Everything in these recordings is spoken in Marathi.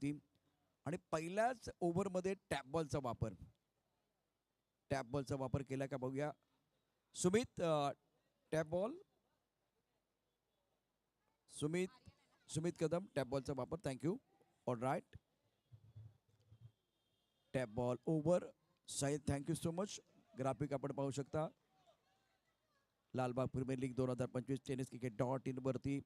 टीम. आणि पहिल्याच ओव्हरमध्ये टॅप बॉलचा वापर केला का बघूया. Sumit tap ball. Sumit Kadam tap बॉलचा वापर. Thank you. All right. Tap ball over. Shahid thank you so much. Graphic आपण पाहू शकता. Lalbaug premier league 2025 tennis cricket .in वरती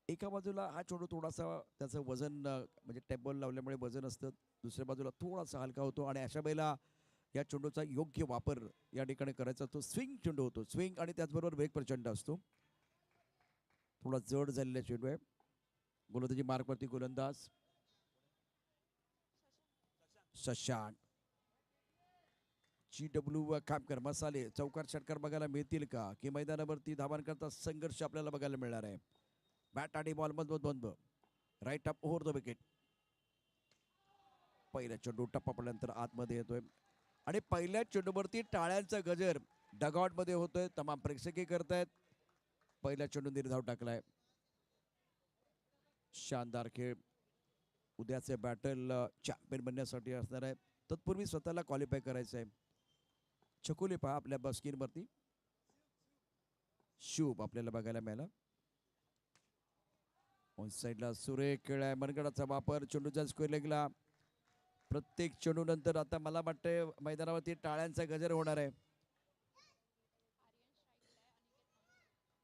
एका बाजूला हा चेंडू थोडासा त्याचं वजन म्हणजे टेबल लावल्यामुळे वजन असतं, दुसऱ्या बाजूला थोडासा हलका होतो आणि अशा वेळेला या चेंडूचा योग्य वापर या ठिकाणी करायचा असतो. स्विंग चेंडू होतो, स्विंग आणि त्याचबरोबर वेग प्रचंड असतो. थोडा जड झालेला चेंडू आहे. गोलंदाजी मार्कवरती गोलंदाज शशांक. GW कामकर मसाले चौकार षटकार बघायला मिळतील का, की मैदानावरती धावांकरता संघर्ष आपल्याला बघायला मिळणार आहे. बॅट आणि बॉल मधोमध बंद. Right up over the wicket. पहिल्या चेंडू टप्पा पडल्यानंतर आतमध्ये येतोय आणि पहिल्या चेंडूवरती टाळ्यांचा गजर डगआउट मध्ये होतोय. तमाम प्रेक्षकही करतायत. पहिल्या चेंडू निर्धाव टाकलाय. शानदार खेळ. उद्याचे बॅटल चॅम्पियन बनण्यासाठी असणार आहे. तत्पूर्वी स्वतःला क्वालिफाय करायचं आहे. छकुली पहा आपल्या स्क्रीनवरती. शुभ आपल्याला बघायला मिळाला. ऑन साईडला सुरेख खेळ आहे. मनगडाचा वापर चेंडूच्या स्क्वेअर लेगला. प्रत्येक चेंडू नंतर आता मला वाटतंय मैदानावरती टाळ्यांचा गजर होणार आहे.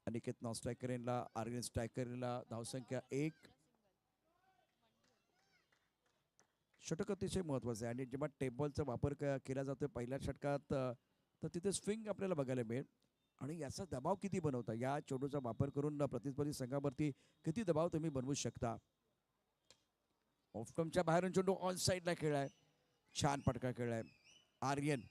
अनिकेत नॉस्ट्रायकरला आर्यन स्ट्रायकरला धावसंख्या 1. षटक अतिशय महत्वाचं आहे आणि जेव्हा टेबलचा वापर केला जातो पहिल्या षटकात तर तिथे स्विंग आपल्याला बघायला मिळेल आणि याचा दबाव किती बनवता, या चेंडूचा वापर करून प्रतिस्पर्धी संघावरती किती दबाव तुम्ही बनवू शकता. ऑफस्टंपच्या बाहेरून चेंडू ऑन साईडला खेळाय. छान पटका खेळाय. आर्यन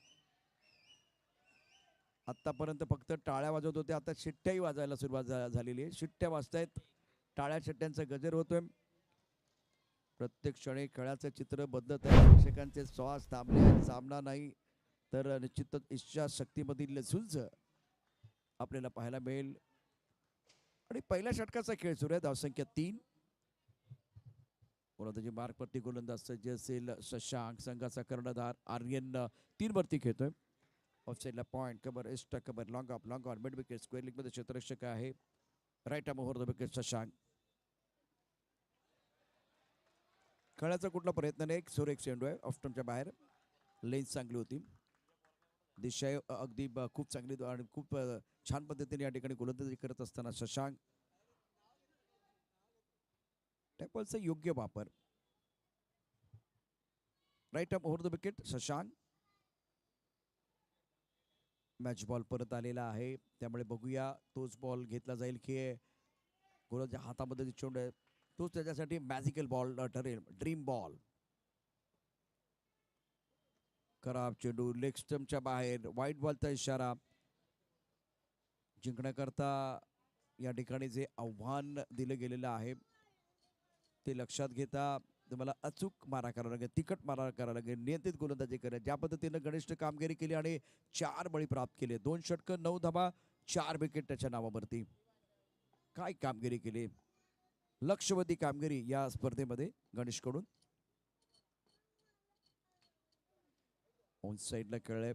आतापर्यंत फक्त टाळ्या वाजवत होते, आता शिट्ट्याही वाजायला सुरुवात झालेली आहे. शिट्ट्या वाजतायत, टाळ्या शिट्ट्यांचा गजर होतोय. प्रत्येक क्षणी खेळाचं चित्र बदलत आहे. प्रेक्षकांचे श्वास थांबले. सामना नाही तर निश्चितच इच्छाशक्तीमधील झुंज आपल्याला पाहायला मिळेल. आणि पहिल्या षटकाचा खेळ सुरू आहे. धावसंख्या 3. गोलंदाजी मार्कवरती गोलंदाज सज्ज असेल शशांक. संघाचा कर्णधार आर्यन 3 वरती खेळतोय. ऑफसाईडला point cover extra cover long off mid wicket square leg मध्ये क्षेत्ररक्षक आहे. Right arm over the wicket Shashank. खेळाचा कुठला प्रयत्न नाही. सुरेख चेंडू आहे. ऑफस्टंपच्या बाहेर. लेन्स चांगली होती. दिशा अगदी खूप चांगली आणि खूप छान पद्धतीने या ठिकाणी गोलंदाजी करत असताना शशांक. टॅपलचा योग्य वापर. Right up over the wicket Shashank. Match ball परत आलेला आहे, त्यामुळे बघूया तोच बॉल घेतला जाईल की गोलंदाजा हातामध्ये चेंडू आहे तोच त्याच्यासाठी मॅजिकल बॉल ठरेल. Dream ball. खराब चेंडू लेग स्टंपच्या बाहेर. वाईट बॉलचा इशारा. जिंकण्याकरता या ठिकाणी जे आव्हान दिलं गेलेलं आहे ते लक्षात घेता तुम्हाला अचूक मारा करावा लागेल, तिखट मारा करावा लागेल, नियंत्रित गोलंदाजी करेल. ज्या पद्धतीनं घनिष्ठ कामगिरी केली आणि 4 बळी प्राप्त केले. 2 षटकं 9 धावा 4 विकेट त्याच्या नावावरती. काय कामगिरी केली. लक्षवेधी कामगिरी या स्पर्धेमध्ये गणेशकडून. ऑन साईडला खेळले.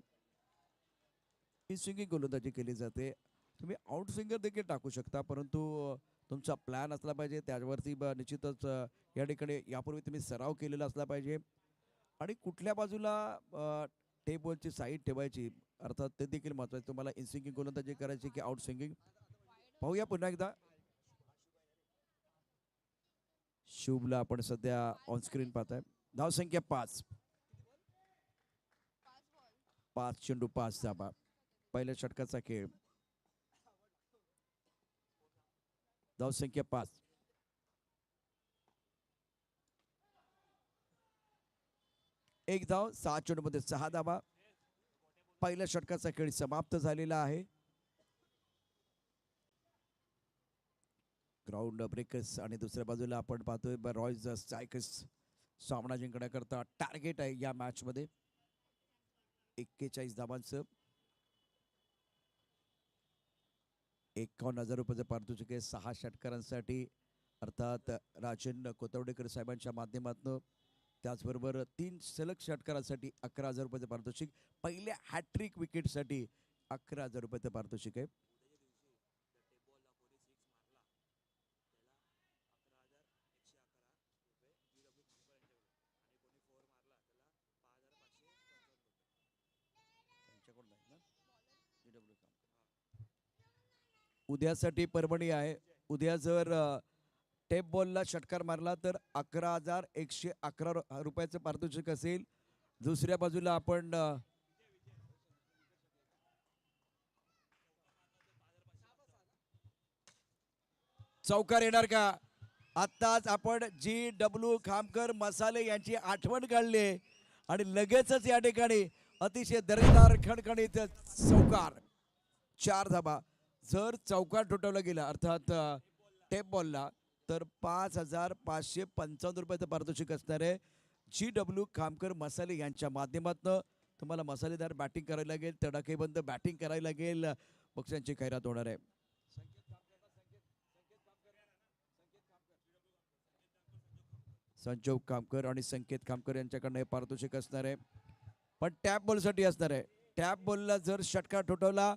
स्विंगिंग गोलंदाजी केली जाते. तुम्ही आउट स्विंगर देखील टाकू शकता, परंतु तुमचा प्लॅन असला पाहिजे. त्यावरती निश्चितच या ठिकाणी यापूर्वी तुम्ही सराव केलेला असला पाहिजे आणि कुठल्या बाजूला टेबलची साईड ठेवायची अर्थात ते देखील महत्त्वाचं. तुम्हाला इन स्विंगिंग गोलंदाजी करायची की आउट स्विंगिंग. पाहूया पुन्हा एकदा. शुभला आपण सध्या ऑन स्क्रीन पाहताय. धावसंख्या 5. 5 चेंडू 5 धावा. पहिल्या षटकाचा खेळ. धावसंख्या 5. एक धाव 6 चेंडू मध्ये 6 धावा. पहिल्या षटकाचा खेळ समाप्त झालेला आहे. ग्राउंड ब्रेकर्स आणि दुसऱ्या बाजूला आपण पाहतोय रॉयल्स स्ट्रायकर्स सामना जिंकण्याकरता टार्गेट आहे या मॅच मध्ये 41 धावांचं. 51,000 रुपयाचं पारितोषिक आहे 6 षटकारांसाठी. अर्थात राजन कोतवडेकर साहेबांच्या माध्यमातून, त्याचबरोबर 3 सलग षटकारासाठी 11,000 रुपयाचं पारितोषिक, पहिल्या हॅट्रिक विकेटसाठी 11,000 रुपयाचं पारितोषिक आहे. उद्यासाठी परभणी आहे. उद्या जर टेप बॉलला षटकार मारला तर 11,111 रुपयाचं पारितोषिक असेल. दुसऱ्या बाजूला आपण चौकार येणार का? आत्ताच आपण GW खामकर मसाले यांची आठवण काढली आणि लगेचच या ठिकाणी अतिशय दर्जेदार खणखणीत चौकार, 4 धाबा. जर चौकार ठोठावला गेला अर्थात टेप बॉलला तर 5,555 रुपयाचं पारितोषिक असणार आहे. GW खामकर मसाले यांच्या माध्यमातून तुम्हाला मसालेदार बॅटिंग करायला लागेल, तडाखेबंद बॅटिंग करायला लागेल, बक्षिसांची खैरात होणार आहे. संजोग कामकर आणि संकेत कामकर यांच्याकडनं हे पारितोषिक असणार आहे, पण टॅप बॉलसाठी असणार आहे. टॅप बॉलला जर षटकार ठोठावला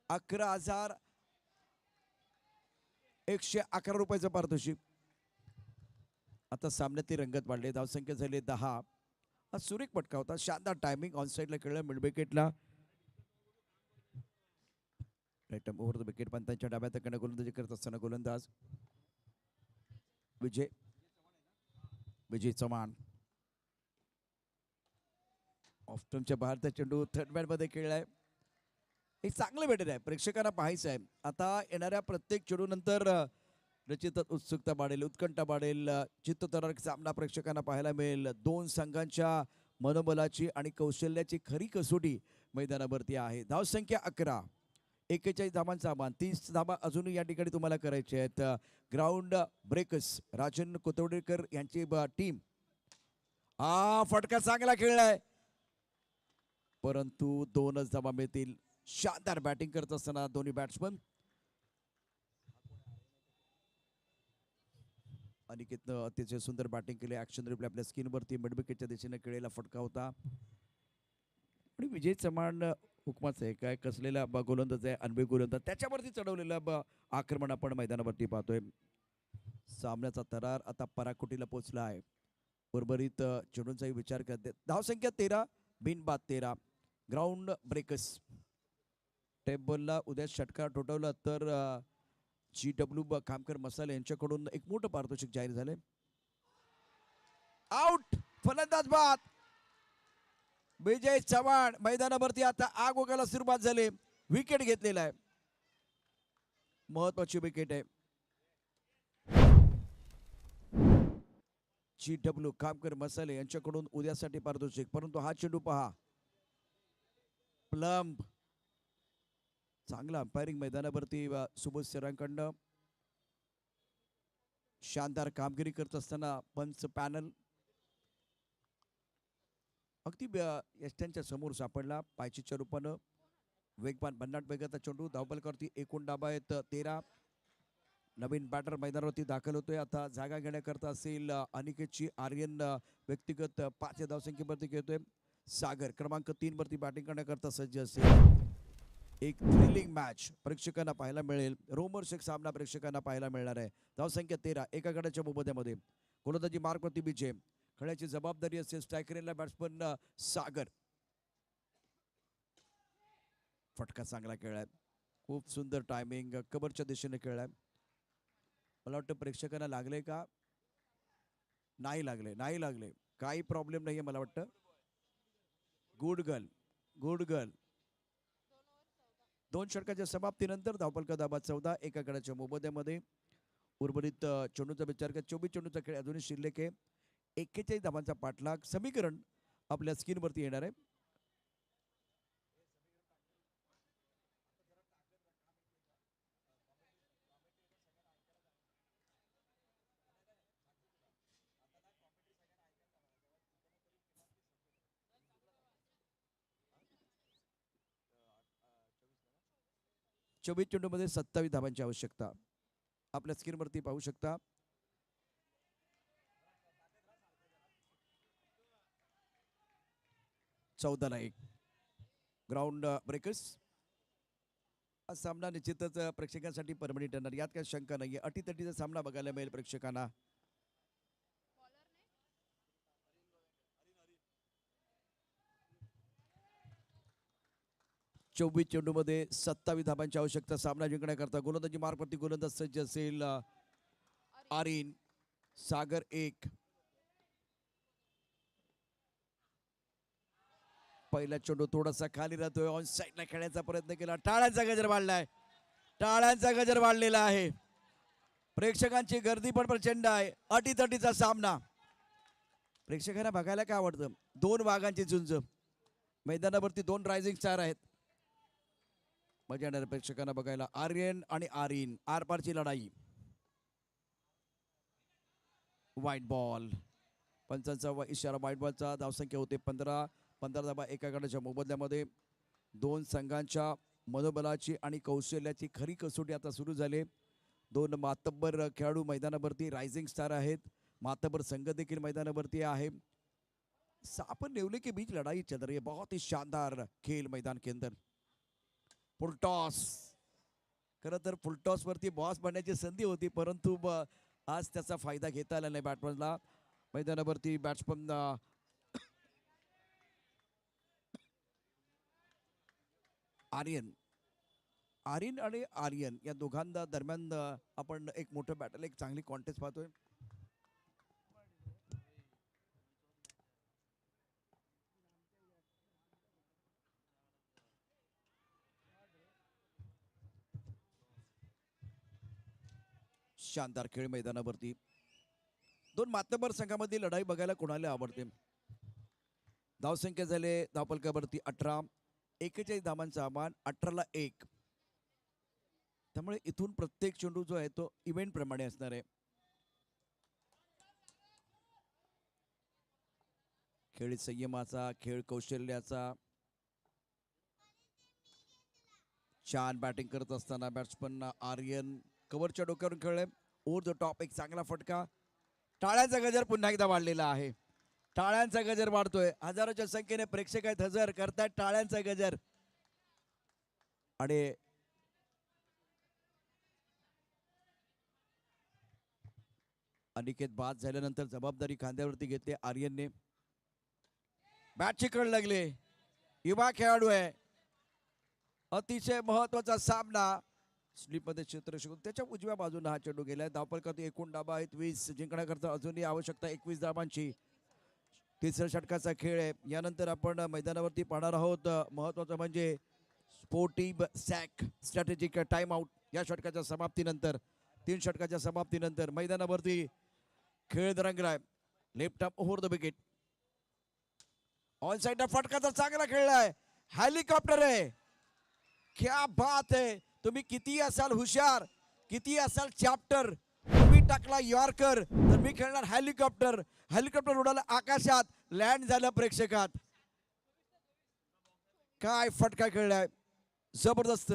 11,111 रुपयाचं पारितोषिक. आता सामन्यातील रंगत वाढले, धावसंख्या झाली 10. हा सुरेख पटका होता, शानदार टायमिंग, ऑन साईडला खेळला, मिड विकेटला राईट ओव्हर द विकेट. पंतांच्या डाव्या हाताकडे गोलंदाजी करत असताना गोलंदाज विजय चव्हाण. ऑफ्टनच्या बाहेरचा चेंडू थर्ड बॅट मध्ये खेळलाय. एक चांगलं भेटेल आहे, प्रेक्षकांना पाहायचं आहे. आता येणाऱ्या प्रत्येक चेंडू नंतर रचितात उत्सुकता वाढेल, उत्कंठा वाढेल, चित्तथरारक सामना प्रेक्षकांना पाहायला मिळेल. दोन संघांच्या मनोबलाची आणि कौशल्याची खरी कसोटी मैदानावरती आहे. धावसंख्या 11, 41 धावांचा आव्हान, 30 धावा अजूनही या ठिकाणी तुम्हाला करायचे आहेत. ग्राउंड ब्रेकर्स राजन कोतवडेकर यांची टीम. फटका चांगला खेळलाय, परंतु 2च धावा मिळतील. शानदार बॅटिंग करत असताना दोन्ही बॅट्समन. अनिकेतनं अतिशय सुंदर बॅटिंग केली. ऍक्शन रिप्ले आपल्या स्क्रीनवरती मिडविकेटच्या दिशेने खेळलेला फटका होता आणि विजय चव्हाण हुकमाचं आहे काय कसलेला गोलंदाज आहे, अनबी गोलंदाज, त्याच्यावरती चढवलेला आक्रमण आपण मैदानावरती पाहतोय. सामन्याचा तरार आता पराकोटीला पोहोचला आहे. उर्वरित चेंडूंचाही विचार करते. धावसंख्या 13, बिनबाद 13. ग्राउंड ब्रेकर्स टेप बॉलला उद्या षटकार ठोठावला तर GW खामकर मसाले यांच्याकडून एक मोठं पारितोषिक जाहीर झाले. आउट, फलंदाज बाद. विजय चव्हाण मैदानावरती आता आग ओघायला सुरुवात झाली. विकेट घेतलेला आहे, महत्वाची विकेट आहे. GW खामकर मसाले यांच्याकडून उद्यासाठी पारितोषिक, परंतु हा चेंडू पहा, प्लंब. चांगला अंपायरिंग मैदानावरती सुबोध सरांकडनं. शानदार कामगिरी करत असताना पंच पॅनल अगदी यष्ट्यांच्या समोर सापडला. पायचीच्या रूपानं वेगवान भन्नाट वेगाचा चेंडू. धावफलकावरती एकूण डाबा आहेत 13. नवीन बॅटर मैदानावरती दाखल होतोय. आता जागा घेण्याकरता असेल अनिकेतची. आर्यन व्यक्तिगत 5 धावसंख्येवरती खेळतोय. सागर क्रमांक 3 वरती बॅटिंग करण्याकरता सज्ज असेल. एक थ्रिलिंग मॅच प्रेक्षकांना पाहायला मिळेल. रोमर्स एक सामना प्रेक्षकांना पाहायला मिळणार आहे. धावसंख्या 13, एका गडाच्या मोबदल्यामध्ये गोलंदाजी मार्कवरती विजय. खेळण्याची जबाबदारी असेल स्ट्रायकरला बॅट्समन सागर. फटका चांगला खेळलाय, खूप सुंदर टायमिंग, कबरच्या दिशेने खेळलाय. मला वाटतं प्रेक्षकांना लागले का? नाही लागले, नाही लागले, काही प्रॉब्लेम नाहीये मला वाटतं. Good girl, good girl. 2 षटकाच्या समाप्तीनंतर धावफलक दाबा 14, एका गडाच्या मोबदल्यामध्ये. उर्वरित चेंडूचा विचार कर, 24 चेंडूचा खेळ अजूनही शिल्लक आहे. 41 धावांचा पाठलाग. समीकरण आपल्या स्क्रीनवरती येणार आहे. चेंडूमध्ये 27 धावांची आवश्यकता आपल्या स्क्रीनवरती पाहू शकता. 14-1. ग्राउंड ब्रेकर्स हा सामना निश्चितच प्रेक्षकांसाठी परमनंट ठरणार, यात काही शंका नाहीये. अटीतटीचा सामना बघायला मिळेल प्रेक्षकांना. 24 चेंडूमध्ये 27 धाबांची आवश्यकता सामना जिंकण्याकरता. गोलंदाजी मार्गवरती गोलंदाज सज्ज असेल आरिन. सागर 1. पहिला चेंडू थोडासा खाली राहतोय. ऑन साईडला खेळण्याचा प्रयत्न केला. टाळ्यांचा गजर वाढलाय. टाळ्यांचा गजर वाढलेला आहे. प्रेक्षकांची गर्दी पण प्रचंड आहे. अटीतटीचा सामना. प्रेक्षकांना बघायला काय आवडतं? दोन वाघांची झुंज. मैदानावरती 2 रायझिंग स्टार आहेत. मजा येणार प्रेक्षकांना बघायला. आर्यन आणि आरिन, आरपारची लढाई. White ball. पंचांचा इशारा व्हाईट बॉलचा. धावसंख्या होते 15. 15 धाबा एका गटाच्या मोबदल्यामध्ये. दोन संघांच्या मनोबलाची आणि कौशल्याची खरी कसोटी आता सुरू झाली. 2 मातब्बर खेळाडू मैदानावरती रायझिंग स्टार आहेत. मातब्बर संघ देखील मैदानावरती आहे. सापन नेवले के बीच लड़ाई चल रही है. बहुत ही शानदार खेल मैदान के अंदर. फुलटॉस. खरं तर फुलटॉस वरती बॉस बनण्याची संधी होती, परंतु आज त्याचा फायदा घेता आला नाही बॅट्समनला. मैदानावरती बॅट्समन आर्यन आणि आर्यन या दोघांना दरम्यान आपण एक मोठं बॅटल, एक चांगली कॉन्टेस्ट पाहतोय. शानदार खेळ मैदानावरती. 2 मातबर संघामध्ये लढाई बघायला कोणाला आवडते. धावसंख्या झाले धावफलकावरती 18. 41 धावांचा आमान. 18ला 1. त्यामुळे इथून प्रत्येक चेंडू जो आहे तो इव्हेंट प्रमाणे असणार आहे. खेळ संयमाचा, खेळ कौशल्याचा. छान बॅटिंग करत असताना बॅट्समन आर्यन कव्हरच्या डोक्यावरून खेळले. ओव्हर द टॉप एक चांगला फटका. टाळ्यांचा गजर पुन्हा एकदा वाढलेला आहे. टाळ्यांचा गजर वाढतोय. हजारोच्या संख्येने प्रेक्षक आहेत, हजर करतायत टाळ्यांचा गजर. आणि अनिकेत बाद झाल्यानंतर जबाबदारी खांद्यावरती घेतली आर्यनने. बॅटची कळ लागले. युवा खेळाडू आहे. अतिशय महत्वाचा सामना. स्लिपमध्ये क्षेत्र शिकून त्याच्या उजव्या बाजूने हा चेंडू गेलाय. धावफलकात एकूण धाबा आहेत 20. जिंकण्याकरता अजूनही आवश्यकता 21 धाबांची. तिसऱ्या षटकाचा खेळ आहे. यानंतर आपण मैदानावरती पाहणार आहोत महत्वाचं म्हणजे स्पोर्टिव्ह सॅक स्ट्रॅटेजिक टाइम आउट. या षटकाच्या समाप्तीनंतर, 3 षटकाच्या समाप्तीनंतर मैदानावरती खेळ रंगलाय. लेफ्ट अप ओव्हर द विकेट. ऑन साइडला फटका तर चांगला खेळलाय. हेलिकॉप्टर आहे. क्या बात है. तुम्ही किती असाल हुशार, किती असाल चॅप्टर, तुम्ही टाकला यॉर्कर, तर मी खेळणार हेलिकॉप्टर. हेलिकॉप्टर उडाला आकाशात, लँड झालं प्रेक्षकात. काय फटका खेळलाय. जबरदस्त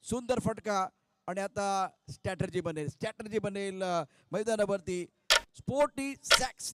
सुंदर फटका. आणि आता स्ट्रॅटर्जी बनेल मैदानावरती. Sporty sacks.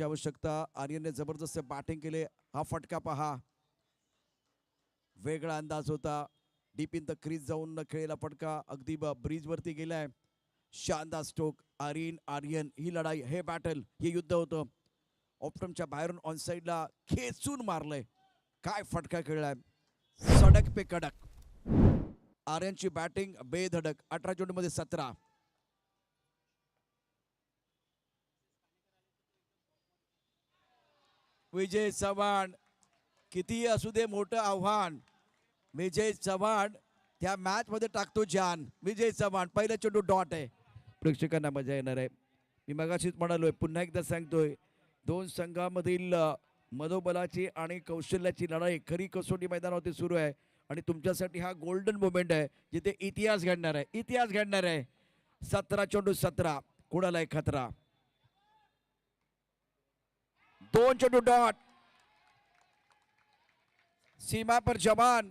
आवश्यकता. आर्यनने जबरदस्त बॅटिंग केले. हा फटका पहा, वेगळा अंदाज होता. डीप इन द क्रीज जाऊन खेळलेला फटका अगदी ब्रिज वरती गेलाय. शानदार स्ट्रोक. आर्यन ही लढाई, हे बॅटल, हे युद्ध होतं. ऑप्टमच्या बाहेरून ऑन साईडला खेचून मारलंय. काय फटका खेळलाय, सडक पे कडक. आर्यनची बॅटिंग बेधडक. 18 चेंडूमध्ये 17. विजय चव्हाण, कितीही असू दे मोठं आव्हान, विजय चव्हाण त्या मॅच मध्ये टाकतो जान. विजय चव्हाण पहिला चेंडू डॉट आहे. प्रेक्षकांना मजा येणार आहे. मी मगाशीच म्हणालोय, पुन्हा एकदा सांगतोय, दोन संघामधील मनोबलाची आणि कौशल्याची लढाई खरी कसोटी मैदानावरती सुरू आहे. आणि तुमच्यासाठी हा गोल्डन मोमेंट आहे, जिथे इतिहास घडणार आहे. इतिहास घडणार आहे. 17 चेंडू 17. कुणाला एक खतरा. 2 चेंडू डॉट. सीमा पर जवान,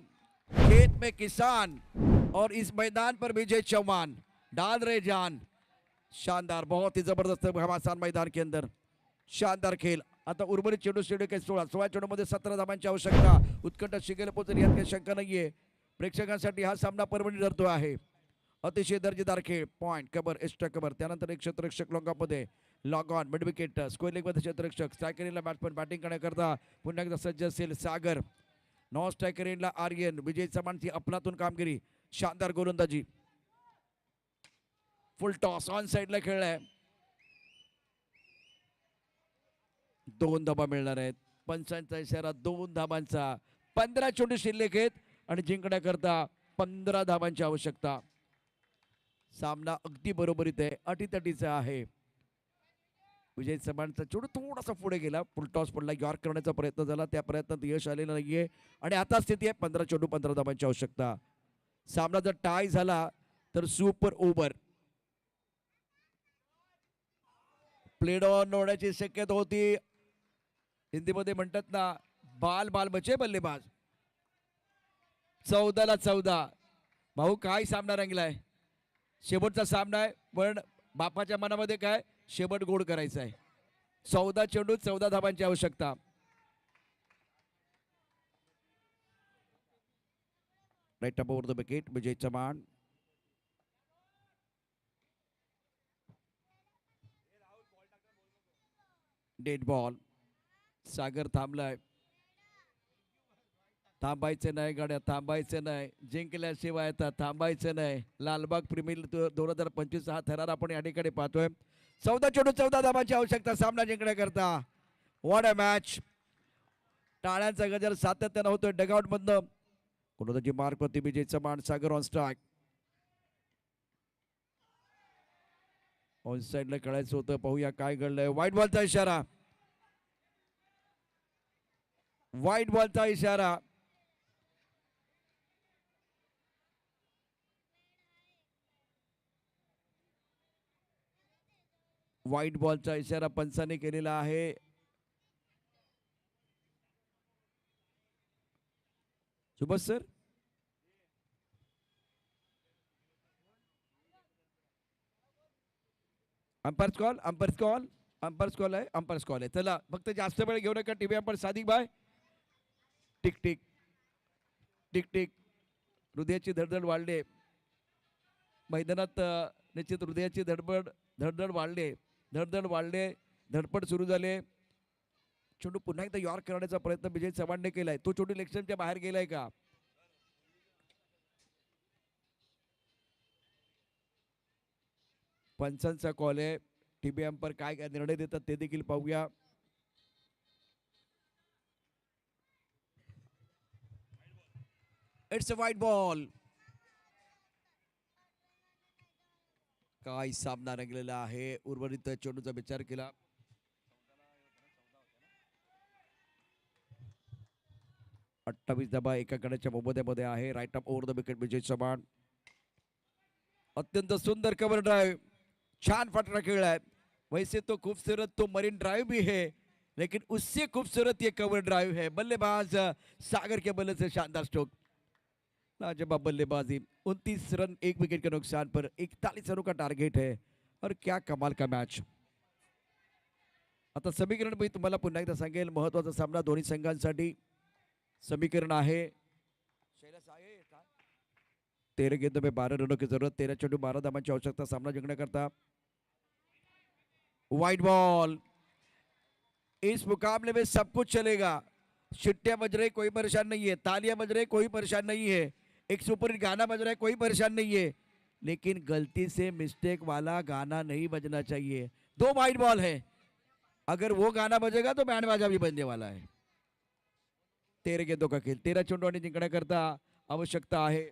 खेत में किसान, और इस मैदान पर विजय चौहान डाल रहे जान. शानदार, बहुत ही जबरदस्त घमासान मैदान के अंदर. शानदार खेळ. आता उर्वरित चेंडू 16 चेंडूमध्ये 17 धावांची आवश्यकता. उत्कंठ शिकेल पोहोचेल यात काही शंका नाहीये. प्रेक्षकांसाठी हा सामना पर्वणी ठरतो आहे. अतिशय दर्जेदार खेळ. पॉइंट कबर, एक्स्ट्रा कबर, त्यानंतर एक क्षेत्ररक्षक लॉंगामध्ये long on, mid wicket, square leg मध्ये क्षेत्ररक्षक. स्ट्रायकरीला बॅट्समन बॅटिंग करण्याकरता पुन्हा एकदा सज्ज असेल सागर. नॉन स्ट्रायकर एंडला आर्यन. विजय चव्हाणची अफलातून कामगिरी, शानदार गोलंदाजी. फुल टॉस ऑन साइडला खेळलाय. 2 धाबा मिळणार आहेत. पंचांचा इशारा 2 धाबांचा. 15 चेंडू शिल्लक आहेत आणि जिंकण्याकरता 15 धाबांची आवश्यकता. सामना अगदी बरोबरीत आहे, अटीतटीचा आहे. विजय चव्हाणचा चेंडू थोडासा पुढे गेला, फुल टॉस पडला, यॉर्क करण्याचा प्रयत्न झाला, त्या प्रयत्नात यश आलेलं नाहीये. आणि आता स्थिती आहे 15 चेंडू 15 धाबांची आवश्यकता. सामना जर टाय झाला तर सुपर ओव्हर. प्लेड ऑन होण्याची शक्यता होती. हिंदीमध्ये म्हणतात ना, बाल बाल बचे बल्लेबाज. 14ला 14. भाऊ काय सामना रंगलाय. शेवटचा सामना आहे, पण बापाच्या मनामध्ये काय, शेवट गोड करायचा आहे. 14 चेंडू 14 धाबांची आवश्यकता. Right up over the wicket. Vijay Chavan. Dead ball. Sagar थांबलाय. थांबायचं नाही गाड्या, थांबायचं नाही. जिंकल्याशिवाय आता थांबायचं नाही. लालबाग प्रीमियर 2025 हा थरार आपण या ठिकाणी पाहतोय. 14 चेंडू 14 धाबांची आवश्यकता सामना जिंकण्याकरता. What a match. टाळ्यांचा गजर सातत्यानं होतोय डगआउट मधनं. कोणत्याची मार्क होती. विजय चव्हाण. सागर ऑन स्ट्राईक. ऑन साइडला खेळायचं होतं. पाहूया काय घडलंय. व्हाईट बॉलचा इशारा. व्हाईट बॉलचा इशारा. व्हाईट बॉलचा इशारा पंचाने केलेला आहे. Subhash sir, umpires call, umpires call, umpires call आहे, अंपायर्स कॉल आहे. चला फक्त जास्त वेळ घेऊ नका. टीव्ही अंपायर सादिक भाई. Tick tick tick tick. हृदयाची धडधड वाढले मैदानात. निश्चित हृदयाची धडधड वाढले, धडधड वाढले, धडपड सुरू झाले. चेंडू पुन्हा एकदा यॉर्क करण्याचा प्रयत्न विजय चव्हाणने केलाय. तो चेंडू इलेक्शनच्या बाहेर गेलाय का. पंचांचा कॉल आहे. टीबी अंपायर काय काय निर्णय देतात ते देखील पाहूया. It's a white ball. काय सामना रंगलेला आहे. उर्वरित चेंडूचा विचार केला. अठ्ठावीस धाबा एका गड्याच्या मोबदल्यामध्ये आहे. Right up over the wicket. Vijay Chavan. अत्यंत सुंदर कव्हर ड्राइव. छान फटका खेळलाय. वैसे तो खूबसूरत तो मरीन ड्राइव भी है, लेकिन उससे खूबसूरत ये कवर ड्राइव है. बल्लेबाज सागर के बल्ले से शानदार स्ट्रोक. लाजवाब बल्लेबाजी. 29 रन 1 विकेट के नुकसान पर 41 रनों का टारगेट है. और क्या कमाल का मॅच. आता समीकरण मी तुम्हाला पुन्हा एकदा सांगेल. महत्वाचा सामना दोन्ही संघांसाठी. समीकरण आहे 13 गेंदों में 12 रनों की जरूरत. 13 चेंडू 12 धावांची आवश्यकता सामना जिंकण्याकरता. White ball. इस मुकाबले में सब कुछ चलेगा। शिट्टियां बज रही, कोई परेशान नहीं है, तालियां बज रही, कोई परेशान नहीं है, एक सुपर हिट गाना बज रहा है, कोई परेशान नहीं है, लेकिन गलती से मिस्टेक वाला गाना नहीं बजना चाहिए। 2 वाइड बॉल है, अगर वो गाना बजेगा तो बैंड बाजा भी बजने वाला है। 13 गेंदों का खेल, 13 चेंडू आणि जिंकण्याकरता आवश्यकता आहे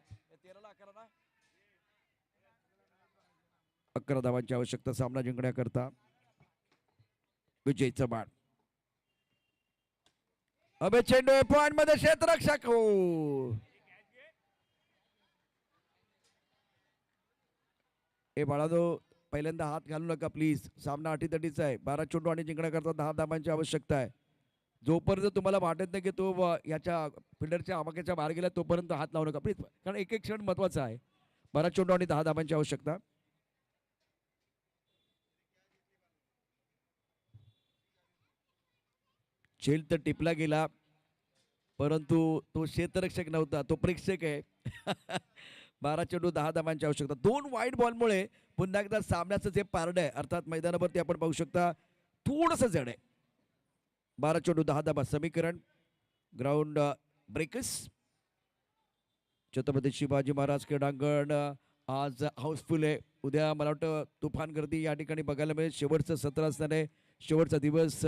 11 धावांची आवश्यकता सामना जिंकण्याकरता। विजय चव्हाण अबे चेंडू पॉइंट मध्ये क्षेत्ररक्षक हो, ए बाळानो पहिल्यांदा हात घालू नका प्लीज, सामना अटीतटीचा आहे। 12 चेंडू आणि जिंकण्याकरता 10 धावांची आवश्यकता आहे। जोपर्यंत तुम्हाला वाटत नाही की तो याच्या फिल्डरच्या आवाक्याच्या बाहेर गेला तोपर्यंत हात लावू नका प्लीज, कारण एक एक क्षण महत्वाचा आहे। 12 चेंडू आणि 10 धावांची आवश्यकता। झेल तर टिपला गेला, परंतु तो क्षेत्ररक्षक नव्हता, तो प्रेक्षक आहे। 12 चेंडू 10 धावांची आवश्यकता। 2 वाईड बॉलमुळे पुन्हा एकदा सामन्याचं जे पारड आहे अर्थात मैदानावरती आपण पाहू शकता थोडंसं जड आहे। 12 चेंडू 10 धावा समीकरण। ग्राउंड ब्रेकर्स छत्रपती शिवाजी महाराज क्रीडांगण आज हाऊसफुल आहे। उद्या मला वाटतं तुफान गर्दी या ठिकाणी बघायला मिळेल। शेवटचं सत्र असणार आहे, शेवटचा दिवस,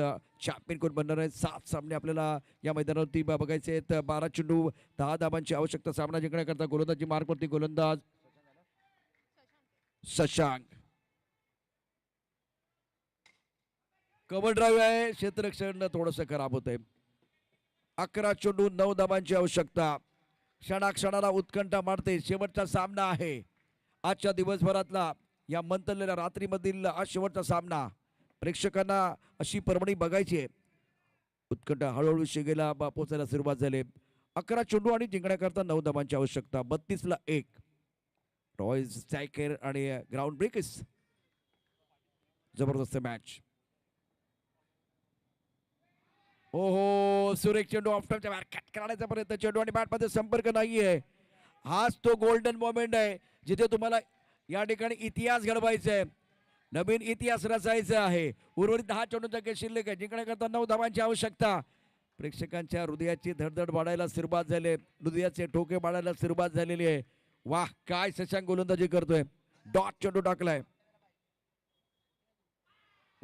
चॅम्पियन कोण बनणार आहे। 7 सामने आपल्याला या मैदानावरती बघायचे आहेत। 12 चेंडू 10 धावांची आवश्यकता सामना जिंकण्याकरता। गोलंदाजी मार्कवरती गोलंदाज शशांक, कव्हर ड्राईव्ह आहे, क्षेत्ररक्षण थोडंसं खराब होत आहे। 11 चेंडू 9 धावांची आवश्यकता। क्षणाक्षणाला उत्कंठा मारते, शेवटचा सामना आहे आजच्या दिवसभरातला, या मंतरलेल्या रात्रीमधील आज शेवटचा सामना। प्रेक्षकांना अशी पर्वणी बघायची आहे, उत्कंठा हळूहळू शिगेला पोचायला सुरुवात झाली। 11 चेंडू आणि जिंकण्याकरता 9 धावांची आवश्यकता। 32 ला 1 रॉयल्स स्ट्रायकर आणि ग्राउंड ब्रेकर्स, जबरदस्त मॅच। ओहो सुरेख चेंडू ऑफ्टरच्या बाहेर कट करण्याचा प्रयत्न, चेंडू आणि बॅट मध्ये संपर्क नाहीये। हाच तो गोल्डन मोमेंट आहे जिथे तुम्हाला या ठिकाणी इतिहास घडवायचा आहे, नवीन इतिहास रचायचा आहे। उर्वरित 10 चेंडूंचा खेळ शिल्लक आहे, जिंकण्याकरता 9 धावांची आवश्यकता। प्रेक्षकांच्या हृदयाची धडधड वाढायला सुरुवात झाली, हृदयाचे ठोके वाढायला सुरुवात झालेली आहे। वाह काय शशांक गोलंदाजी करतोय, डॉट चेंडू टाकलाय,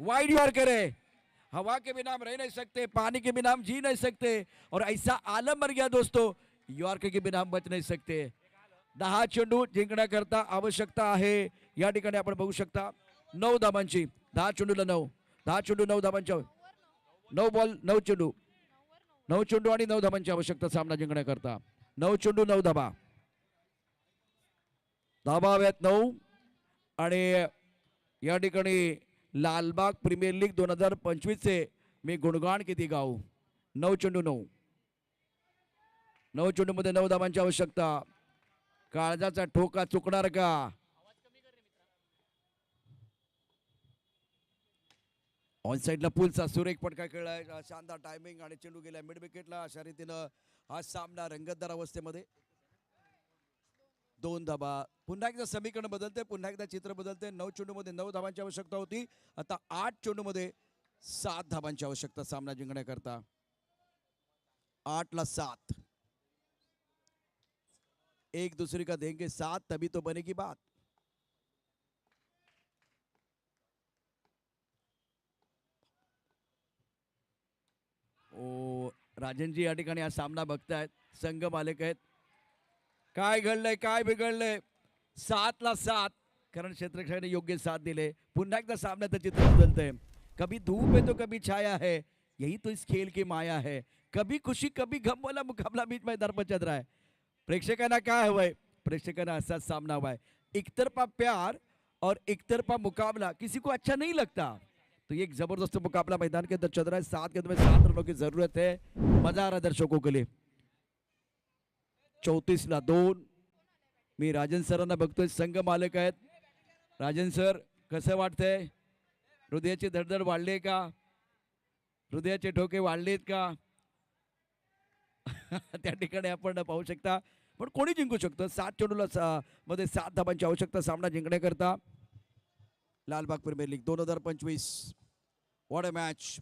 वाइड यॉर्कर है। हवा के बिना हम रह नहीं सकते, पानी के बिना हम जी नहीं सकते, और ऐसा आलम बन गया दोस्तों, यॉर्कर के बिना हम बच नहीं सकते। 10 चेंडू जिंकण्याकरता आवश्यकता आहे या ठिकाणी आपण बघू शकता 9 धावांची। 10 चेंडूला 9, 10 चेंडू 9 धावांच्या, 9 बॉल 9 चेंडू, 9 चेंडू आणि 9 धावांची आवश्यकता सामना जिंकण्याकरता। 9 चेंडू 9 धावा, धावा हव्यात 9। आणि या ठिकाणी लालबाग प्रीमियर लीग 2025 चे मी गुणगान किती गाऊ। 9 चेंडू 9, 9 चेंडू मध्ये 9 धावांची आवश्यकता। काळजाचा ठोका चुकणार का? ऑन साइडला पुलचा सुरेख फटका खेळलाय, शानदार टायमिंग, आणि चेंडू गेला मिड विकेटला। अशा रीतीनं हा सामना रंगतदार अवस्थेमध्ये। 2 धावा, पुन्हा एकदा समीकरण बदलते, पुन्हा एकदा चित्र बदलते। 9 चेंडू मध्ये 9 धावांची आवश्यकता होती, आता 8 चेंडू मध्ये 7 धावांची आवश्यकता सामना जिंकण्याकरता। 8 ला 7, एक दूसरे का देंगे साथ तभी तो बनेगी बात। ओ राजनजी या ठिकाणी हा सामना बघतायत, संघ मालक आहेत। काय घडलंय, काय बिघडलंय? 7 ला 7, कारण क्षेत्ररक्षकाने योग्य साथ दिले। पुन्हा एकदा सामन्याचं चित्र बदलतंय, कभी धूप है तो कभी छाया है, यही तो इस खेल की माया है। कभी खुशी कभी गम वाला मुकाबला बीच मैदान पर चल रहा है। प्रेक्षकांना काय हवंय? प्रेक्षकांना असाच सामना हवाय। एकतरफा प्यार और एकतरफा मुकाबला किसी को अच्छा नहीं लगता, तो ये एक जबरदस्त मुकाबला मैदान के अंदर चल रहा है। 7 गेंद में 7 रनों की जरूरत है, मजा आ रहा है दर्शकों के लिए। 34 ला 2, मी राजन सरांना बघतोय, संघ मालक आहेत। राजन सर कसं वाटतंय? हृदयाची धडधड वाढली का? हृदयाचे ठोके वाढलेत का? त्या ठिकाणी आपण पाहू शकता, पण कोणी जिंकू शकतं। 7 चेंडूला मध्ये 7 धावांची आवश्यकता सामना जिंकण्याकरता। Lalbaug premier league 2025, what a match.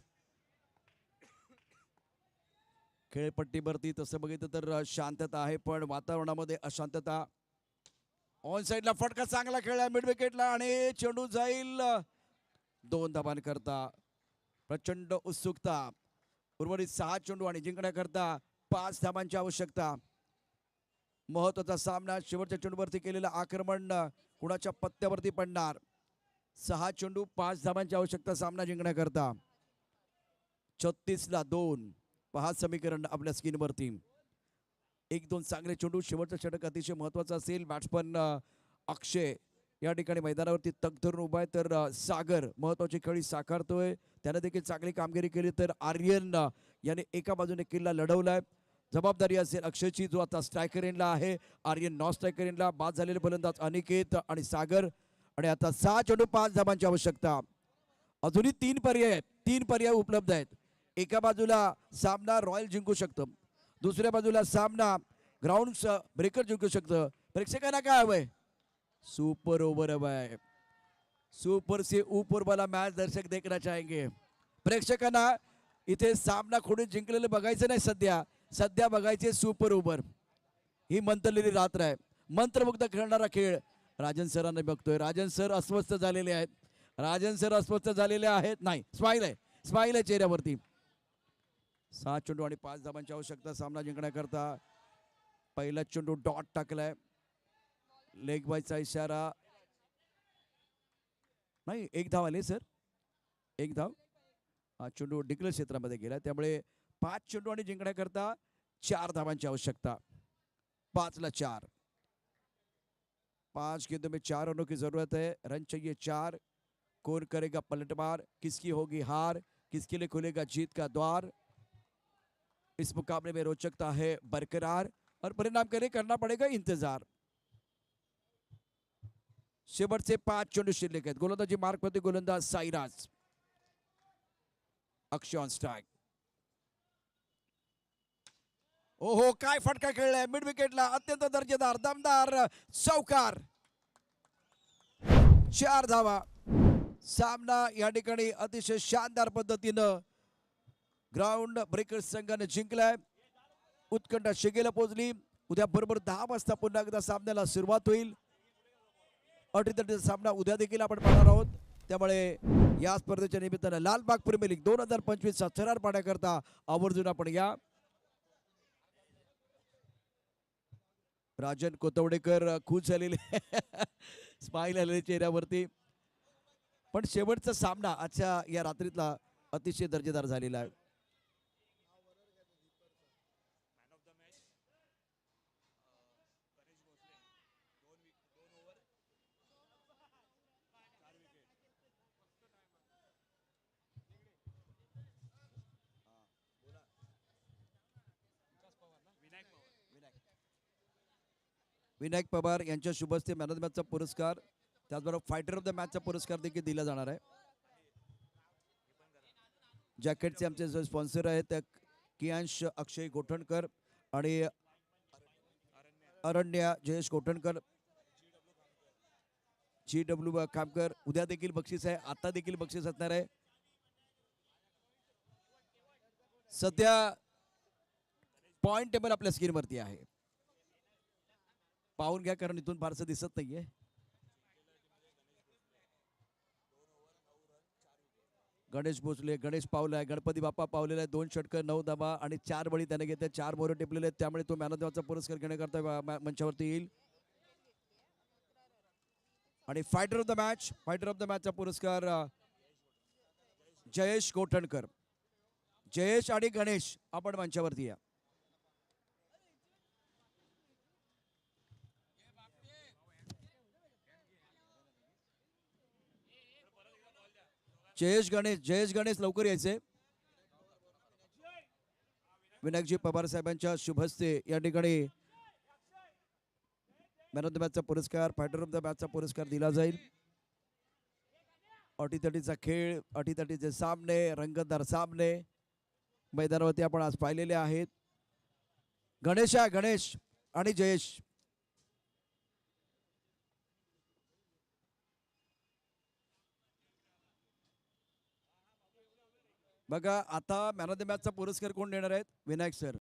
खेळपट्टीवरती तसं बघितलं तर शांतता आहे, पण वातावरणामध्ये अशांतता. ऑन साईडला फटका चांगला खेळला मिड विकेटला आणि चेंडू जाईल 2 धावांकरता. प्रचंड उत्सुकता. उर्वरित 6 चेंडू आणि जिंकण्याकरता 5 धावांची आवश्यकता. महत्वाचा सामना. शेवटच्या चेंडूवरती केलेलं आक्रमण कुणाच्या पत्त्यावरती पडणार. 6 चेंडू 5 धावांची आवश्यकता सामना जिंकण्याकरता. 36-2 पहा समीकरण आपल्या स्क्रीनवरती. 1-2 चांगले चेंडू. शेवटचा षटक अतिशय महत्वाचा असेल. बॅट्समन अक्षय या ठिकाणी मैदानावरती तग धरून उभा आहे, तर सागर महत्वाची खेळी साकारतोय. त्याने देखील चांगली कामगिरी केली. तर आर्यन याने एका बाजूने किल्ला लढवलाय. जबाबदारी असेल अक्षयची, जो आता स्ट्रायकर एंडला आहे. आर्यन नॉन स्ट्रायकर एंडला. बाद झालेले फलंदाज अनिकेत आणि सागर. आणि आता 6 चेंडू 5 धावांची आवश्यकता. अजूनही 3 पर्याय आहेत. 3 पर्याय उपलब्ध आहेत. एका बाजूला सामना रॉयल जिंकू शकतं, दुसऱ्या बाजूला सामना ग्राउंड ब्रेकर जिंकू शकतं. प्रेक्षकांना काय हवंय? सुपर ओव्हर हवंय. सुपर से ऊपर वाला मॅच दर्शक देखना चाहेंगे. प्रेक्षकांना इथे सामना कोणी जिंकलेलं बघायचं नाही. सध्या बघायचे सुपर ओव्हर. ही मंत्रलेली रात्र आहे. मंत्रमुग्ध खेळणारा खेळ राजन सरांना बघतोय. राजन सर अस्वस्थ झालेले आहेत. नाही, स्माईल आहे चेहऱ्यावरती. 6 चेंडू आणि 5 धावांची आवश्यकता सामना जिंकण्याकरता. पहिला चेंडू डॉट टाकलाय. लेग बायचा इशारा नाही. 1 धाव आले सर. 1 धाव. हा चेंडू डिक्लेअर क्षेत्रामध्ये गेला, त्यामुळे 5 चेंडू आणि जिंकण्याकरता 4 धावांची आवश्यकता. 5ला 4. 5 गेंदों में 4 रनों की जरूरत है. रन चाहिए 4. कौन करेगा पलटवार, किसकी होगी हार, किसके लिए खुलेगा जीत का द्वार. इस मुकाबले में रोचकता है बरकरार और परिणाम के लिए करना पड़ेगा इंतजार. शेवटचे 5 चेंडू शिल्लक आहेत. गोलंदाजी मार्क मध्ये गोलंदाज साईराज. अक्षय ऑन स्ट्राइक. ओहो, काय फटका खेळलाय मिड विकेटला. अत्यंत दर्जेदार दमदार चौकार. 4 धावा. सामना या ठिकाणी अतिशय शानदार पद्धतीनं ग्राउंड ब्रेकर संघाने जिंकलाय. उत्कंठा शिगेला पोहोचली. उद्या बरोबर 10 वाजता पुन्हा एकदा सामन्याला सुरुवात होईल. अटीतटीचा सामना उद्या देखील आपण पाहणार आहोत. त्यामुळे या स्पर्धेच्या निमित्तानं लालबाग प्रीमियर लीग 2025 चा थरार पाहण्याकरता आवर्जून आपण या. राजन कोतवडेकर खुश झालेले स्माईल आलेले चेहऱ्यावरती. पण शेवटचा सामना आजच्या या रात्रीतला अतिशय दर्जेदार झालेला आहे. विनायक पवार यांच्या शुभ हस्ते मॅन ऑफ द मॅचचा पुरस्कार, त्याचबरोबर फायटर ऑफ द मॅचचा पुरस्कार देखील दिला जाणार आहे. जॅकेटचे आमचे जो स्पॉन्सर आहेत कियांश अक्षय गोठणकर आणि अरण्या जयेश गोठणकर, GW कामकर. उद्या देखील बक्षीस आहे, आता देखील बक्षीस असणार आहे. सध्या पॉइंट टेबल आपल्या स्क्रीनवरती आहे, पाहून घ्या, कारण इथून फारसं दिसत नाहीये. गणेश भोसले, गणेश पावलाय, गणपती बाप्पा पावलेला आहे. 2 षटकं 9 धावा आणि 4 बळी त्याने घेतले. 4 मोहरे टिपलेले आहेत, त्यामुळे तो मॅन ऑफ द मॅचचा पुरस्कार घेण्याकरता मंचावरती येईल. आणि फायटर ऑफ द मॅचचा पुरस्कार जयेश गोठणकर. जयेश आणि गणेश आपण मंचावरती या. जयेश गणेश लवकर यायचे. विनायकजी पवार साहेबांच्या शुभ हस्ते या ठिकाणी मॅन ऑफ द मॅचचा पुरस्कार, फायटर ऑफ द मॅचचा पुरस्कार दिला जाईल. अटीतटीचा खेळ, अटीतटीचे सामने, रंगतदार सामने मैदानावरती आपण आज पाहिलेले आहेत. गणेश आणि जयेश. बघा आता मॅन ऑफ द मॅचचा पुरस्कार कोण देणार आहेत? विनायक सर.